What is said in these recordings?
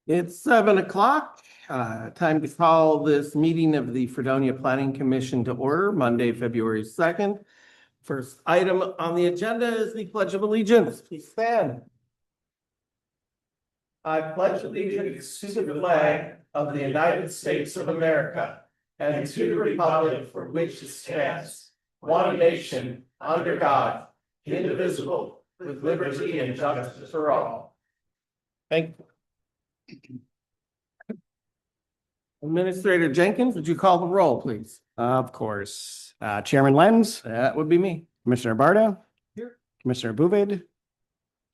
It's 7 o'clock. Time to call this meeting of the Fredonia Planning Commission to order, Monday, February 2nd. First item on the agenda is the Pledge of Allegiance. Please stand. I pledge allegiance to the flag of the United States of America and to the republic for which it stands, one nation, under God, indivisible, with liberty and justice for all. Thank you. Administrator Jenkins, would you call the roll, please? Of course. Chairman Lenz, That would be me. Commissioner Barda. Here. Commissioner Bovid.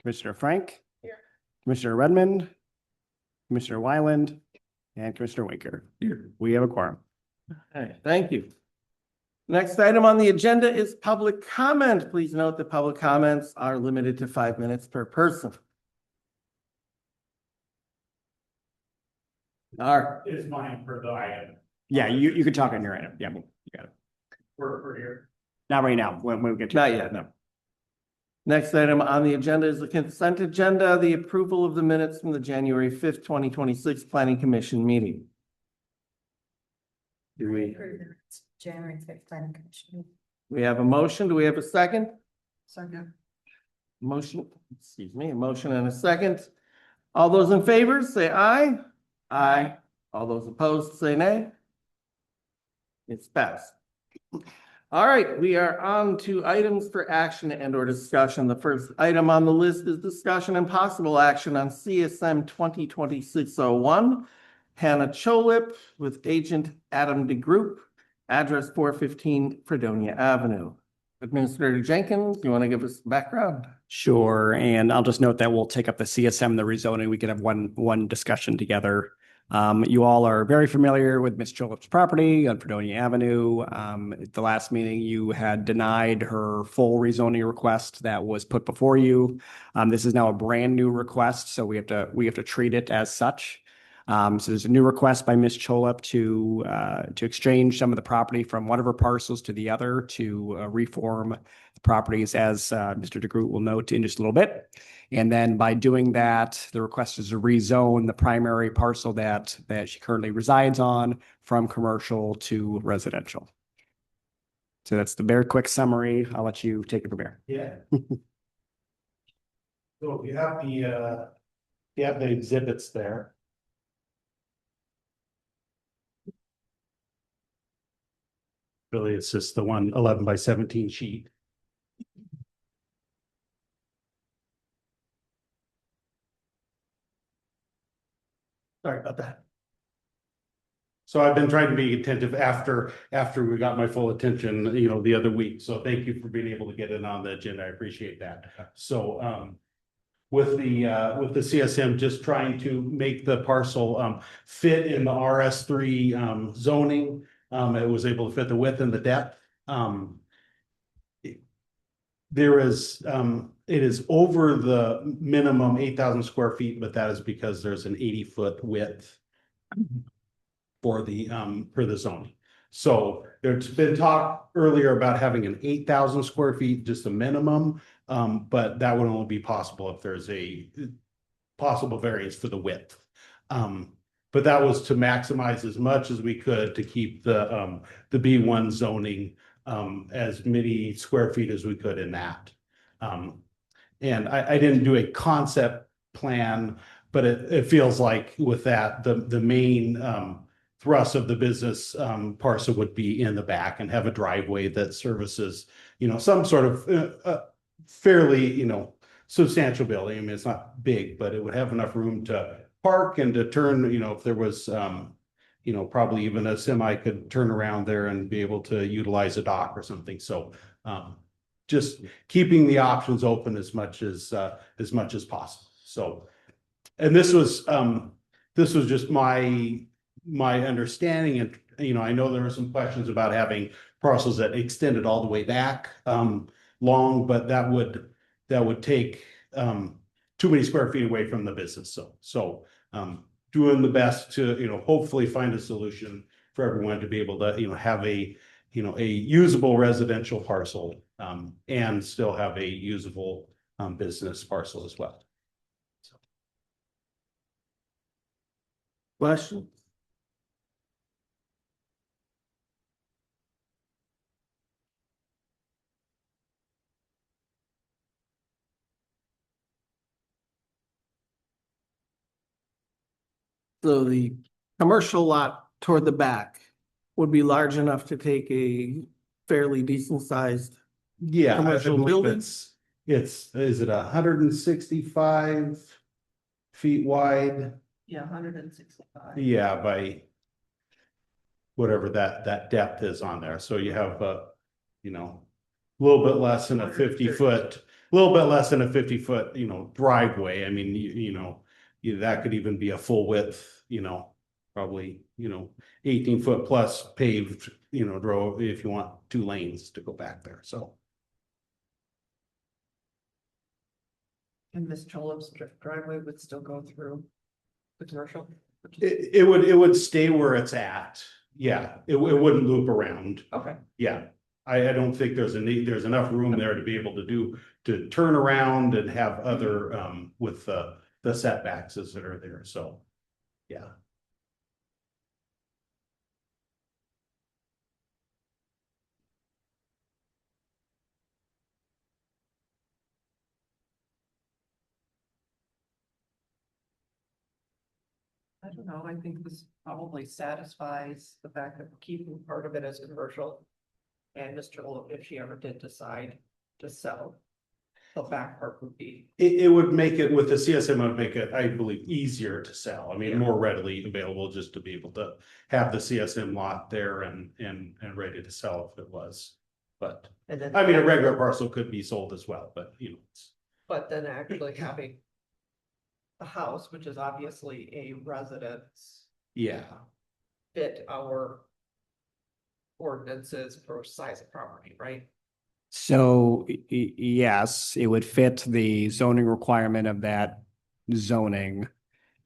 Commissioner Frank. Here. Commissioner Redmond. Commissioner Wyland. And Commissioner Winker. Here. We have a quorum. Okay, thank you. Next item on the agenda is public comment. Please note that public comments are limited to 5 minutes per person. All right. Is mine for the item. Yeah, you can talk on your item. Yeah, you got it. We're here. Not right now. When we get to Not yet, no. Next item on the agenda is the consent agenda, the approval of the minutes from the January 5th, 2026 Planning Commission meeting. Do January 5th Planning Commission. we have a motion? Do we have a second? Second. Motion, excuse me, a motion and a second. All those in favor, say aye. Aye. All those opposed, say nay. It's passed. All right, we are on to items for action and or discussion. The first item on the list is discussion and possible action on CSM 2026-01. Hannah Cholip with agent Adam DeGroup, address 415 Fredonia Avenue. Administrator Jenkins, you want to give us background? Sure. And I'll just note that we'll take up the CSM, the rezoning. We can have one discussion together. You all are very familiar with Ms. Cholip's property on Fredonia Avenue. At the last meeting, you had denied her full rezoning request that was put before you. This is now a brand new request, so we have to treat it as such. So there's a new request by Ms. Cholip to exchange some of the property from one of her parcels to the other to reform the properties, as Mr. DeGroot will note in just a little bit. And then by doing that, the request is to rezone the primary parcel that she currently resides on from commercial to residential. So that's the very quick summary. I'll let you take it from here. Yeah. So you have the exhibits there. Really, it's just the 11 by 17 sheet. Sorry about that. So I've been trying to be attentive after we got my full attention, the other week. So thank you for being able to get it on the agenda. I appreciate that. So with the CSM, just trying to make the parcel fit in the RS3 zoning. It was able to fit the width and the depth. It is over the minimum 8,000 square feet, but that is because there's an 80-foot width for the zoning. So there's been talk earlier about having an 8,000 square feet, just a minimum, but that would only be possible if there's a possible variance for the width. But that was to maximize as much as we could to keep the B1 zoning as many square feet as we could in that. And I didn't do a concept plan, but it feels like with that, the main thrust of the business parcel would be in the back and have a driveway that services, some sort of fairly, substantial building. I mean, it's not big, but it would have enough room to park and to turn, if there was, probably even a semi could turn around there and be able to utilize a dock or something. So just keeping the options open as much as possible. So, and this was just my understanding. And, I know there were some questions about having parcels that extended all the way back long, but that would take too many square feet away from the business. So doing the best to, hopefully find a solution for everyone to be able to, have a usable residential parcel and still have a usable business parcel as well. Questions? So the commercial lot toward the back would be large enough to take a fairly decent sized, Yeah. I Commercial believe building? is it 165 feet wide? Yeah, 165. Yeah, by whatever that depth is on there. So you have you know, a little bit less than a 50-foot, a little bit less than a 50-foot, driveway. I mean, that could even be a full width, probably, 18-foot plus paved, road if you want 2 lanes to go back there. So. And Miss Cholup's driveway would still go through the commercial? It would stay where it's at. Yeah, it wouldn't loop around. Okay. Yeah. I don't think there's there's enough room there to be able to turn around and have other, with the setbacks that are there. So, yeah. I don't know, I think this probably satisfies the fact that we're keeping part of it as commercial. And Miss Cholup, if she ever did decide to sell, the back part would be. It would make it with the CSM, it would make it, I believe, easier to sell. I mean, more readily available just to be able to have the CSM lot there and ready to sell if it was. But And then. I mean, a regular parcel could be sold as well, but it's. But then actually having a house, which is obviously a residence, Yeah. fit our ordinances for size of property, right? So yes, it would fit the zoning requirement of that zoning.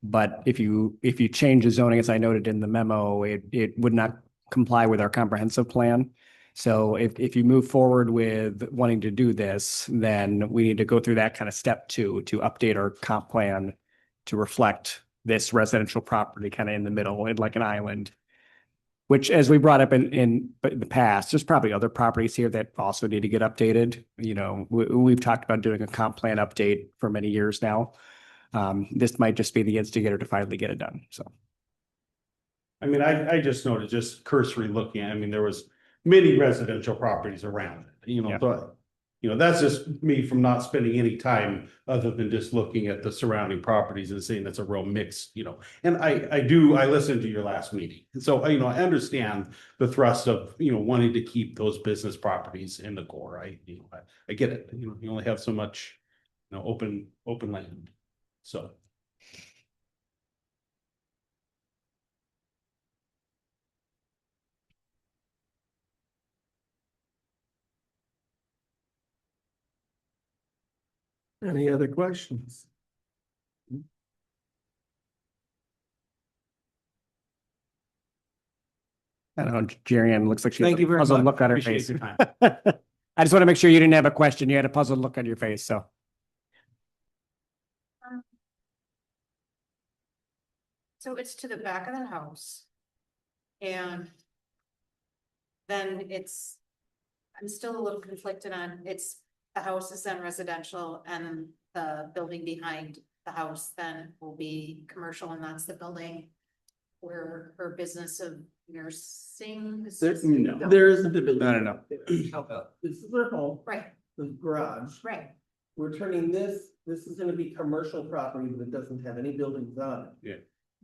But if you change the zoning, as I noted in the memo, it would not comply with our comprehensive plan. So if you move forward with wanting to do this, then we need to go through that kind of step 2 to update our comp plan to reflect this residential property kind of in the middle, like an island. Which, as we brought up in the past, there's probably other properties here that also need to get updated. We've talked about doing a comp plan update for many years now. This might just be the instigator to finally get it done, so. I mean, I just noted, just cursory looking, I mean, there was many residential properties around it, Yeah. but. That's just me from not spending any time other than just looking at the surrounding properties and saying that's a real mix, and I listened to your last meeting. And so, I understand the thrust of, wanting to keep those business properties in the core. I get it, you only have so much, open land. So. Any other questions? I don't know, Jerry Ann looks like she has Thank you a very puzzled much. look on her Appreciate face. your time. I just want to make sure you didn't have a question. You had a puzzled look on your face, so. So it's to the back of the house. And then I'm still a little conflicted on, the house is then residential and the building behind the house then will be commercial, and that's the building where her business of nursing. is- There isn't a building. No. How about? This is their home, Right, the garage. right. We're turning this is gonna be commercial property that doesn't have any buildings on it. Yeah.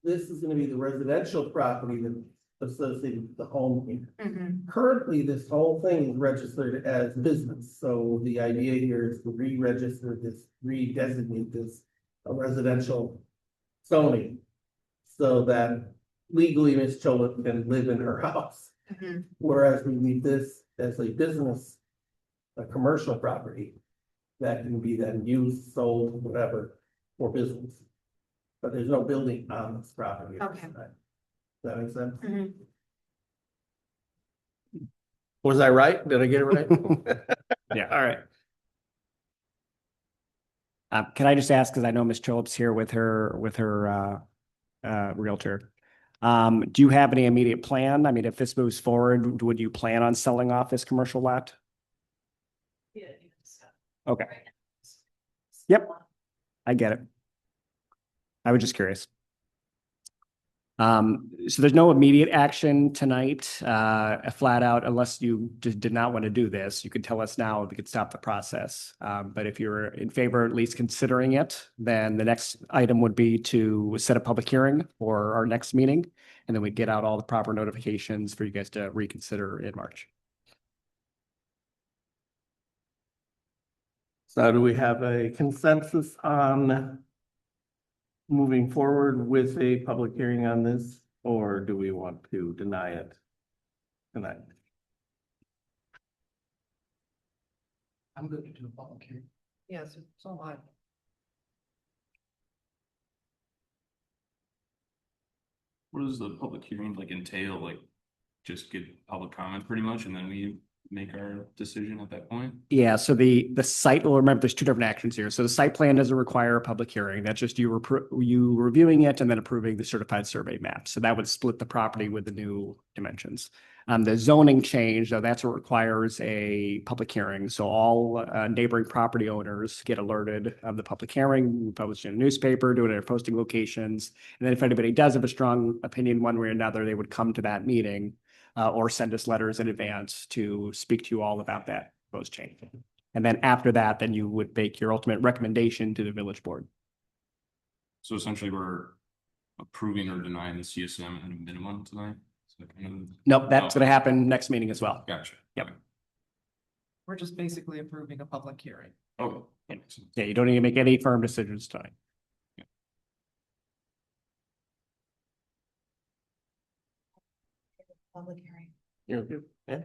This is gonna be the residential property that's associated with the home here. Mhm. Currently, this whole thing is registered as business, so the idea here is to re-register this, redesignate this a residential zoning. So that legally Ms. Cholip can live in her house, Mhm. whereas we leave this as a business, a commercial property. That can be then used, sold, whatever, for business. But there's no building on this property. at this Okay. time. Does that make sense? Mhm. Was I right? Did I get it right? Yeah. All right. Can I just ask, because I know Ms. Cholup's here with her realtor. Do you have any immediate plan? I mean, if this moves forward, would you plan on selling off this commercial lot? Okay, Yep. I get it. I was just curious. So there's no immediate action tonight, flat out, unless you just did not want to do this, you could tell us now, we could stop the process. But if you're in favor, at least considering it, then the next item would be to set a public hearing for our next meeting. And then we get out all the proper notifications for you guys to reconsider in March. So do we have a consensus on moving forward with a public hearing on this, or do we want to deny it tonight? I'm good to do a public hearing. Yes, so am I. What does the public hearing like entail? Like just get public comment pretty much and then we make our decision at that point? Yeah, so the site, well, remember, there's two different actions here. So the site plan doesn't require a public hearing. That's just you reviewing it and then approving the certified survey map. So that would split the property with the new dimensions. The zoning change, though, that's what requires a public hearing. So all neighboring property owners get alerted of the public hearing. We publish it in a newspaper, do it at our posting locations. And then if anybody does have a strong opinion one way or another, they would come to that meeting or send us letters in advance to speak to you all about that proposed change. And then after that, then you would make your ultimate recommendation to the village board. So essentially we're approving or denying the CSM at a minimum tonight? So kind of- Nope, that's going to happen next meeting as well. Gotcha. Yep. Okay. We're just basically approving a public hearing. Oh, that makes sense. Yeah, you don't need to make any firm decisions tonight. Public hearing. You're good, yeah.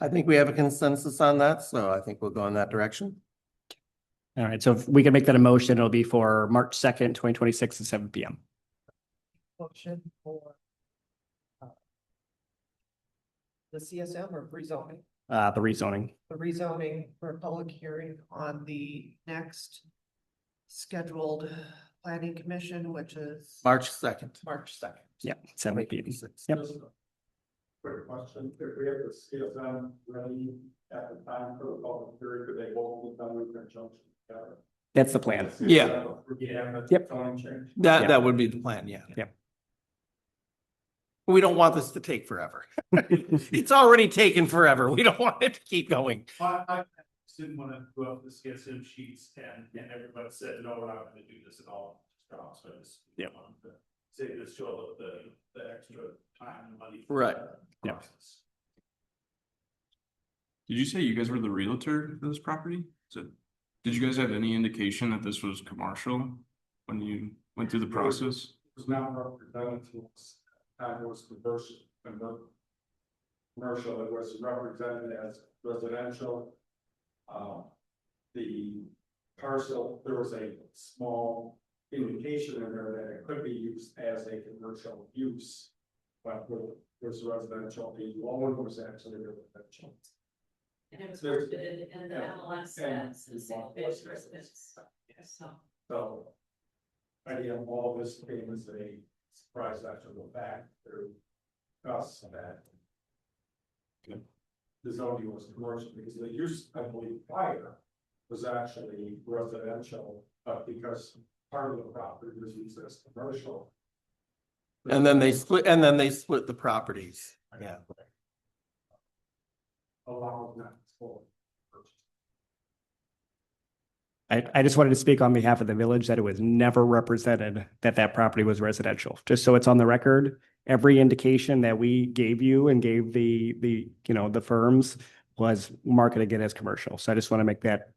I think we have a consensus on that, so I think we'll go in that direction. All right, so if we can make that a motion, it'll be for March 2nd, 2026 at 7 PM. Motion for the CSM or rezoning, The rezoning. the rezoning for a public hearing on the next scheduled planning commission, which is March 2nd. March 2nd. Yeah, 7 PM. Yep. Quick question, if we have the CSM ready at the time for the public hearing, could they both be done in conjunction together? That's the plan. Yeah. Yeah. the Yep. zoning change. That, Yeah. that would be the plan, yeah. Yep. We don't want this to take forever. It's already taken forever. We don't want it to keep going. I just didn't want to go up the CSM sheets and everybody said, no, we're not going to do this at all. So I just Yep. wanted to say this, show the extra time and money. Right. Yep. Process. Did you say you guys were the realtor for this property? So did you guys have any indication that this was commercial when you went through the process? It was not represented to us. It was commercial, commercial, it was represented as residential. The parcel, there was a small indication in there that it could be used as a commercial use. But there's residential, the loan was actually residential. And it was marketed in the MLS as a single-phase residence. So. I am all this came as a surprise after the fact through us that. The zoning was commercial because the use, I believe, prior was actually residential, but because part of the property was used as commercial. And then they split the properties. Yeah. Allowed that for. I just wanted to speak on behalf of the village that it was never represented that that property was residential, just so it's on the record. Every indication that we gave you and gave the firms was marketing it as commercial. So I just want to make that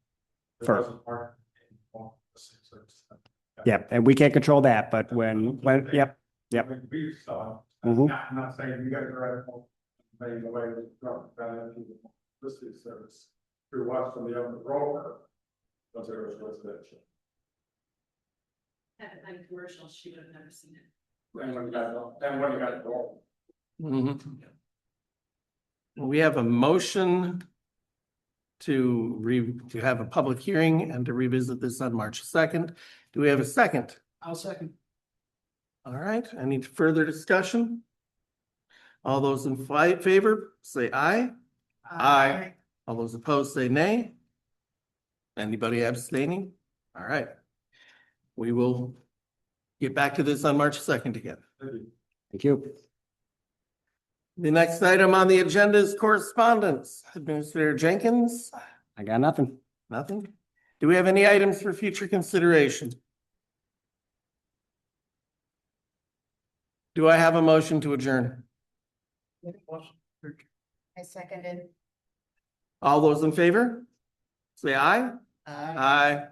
There firm. wasn't part in the 6%. Yeah, and we can't control that, but when, yep, I mean, we saw, Mhm. I'm not saying you guys are right, maybe the way we dropped that into the listed service. Through what's from the other broker, but there was residential. Had it been commercial, she would have never seen it. And when you got it wrong. Mhm. We have a motion to have a public hearing and to revisit this on March 2nd. Do we have a second? I'll second. All right, any further discussion? All those in favor, say aye. Aye. All those opposed, say nay. Anybody abstaining? All right. We will get back to this on March 2nd again. Thank you. The next item on the agenda is correspondence. Administrator Jenkins, I got nothing. nothing? Do we have any items for future consideration? Do I have a motion to adjourn? I seconded. All those in favor? Say aye. Aye.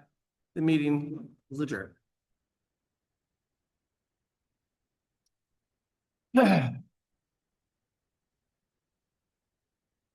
The meeting is adjourned.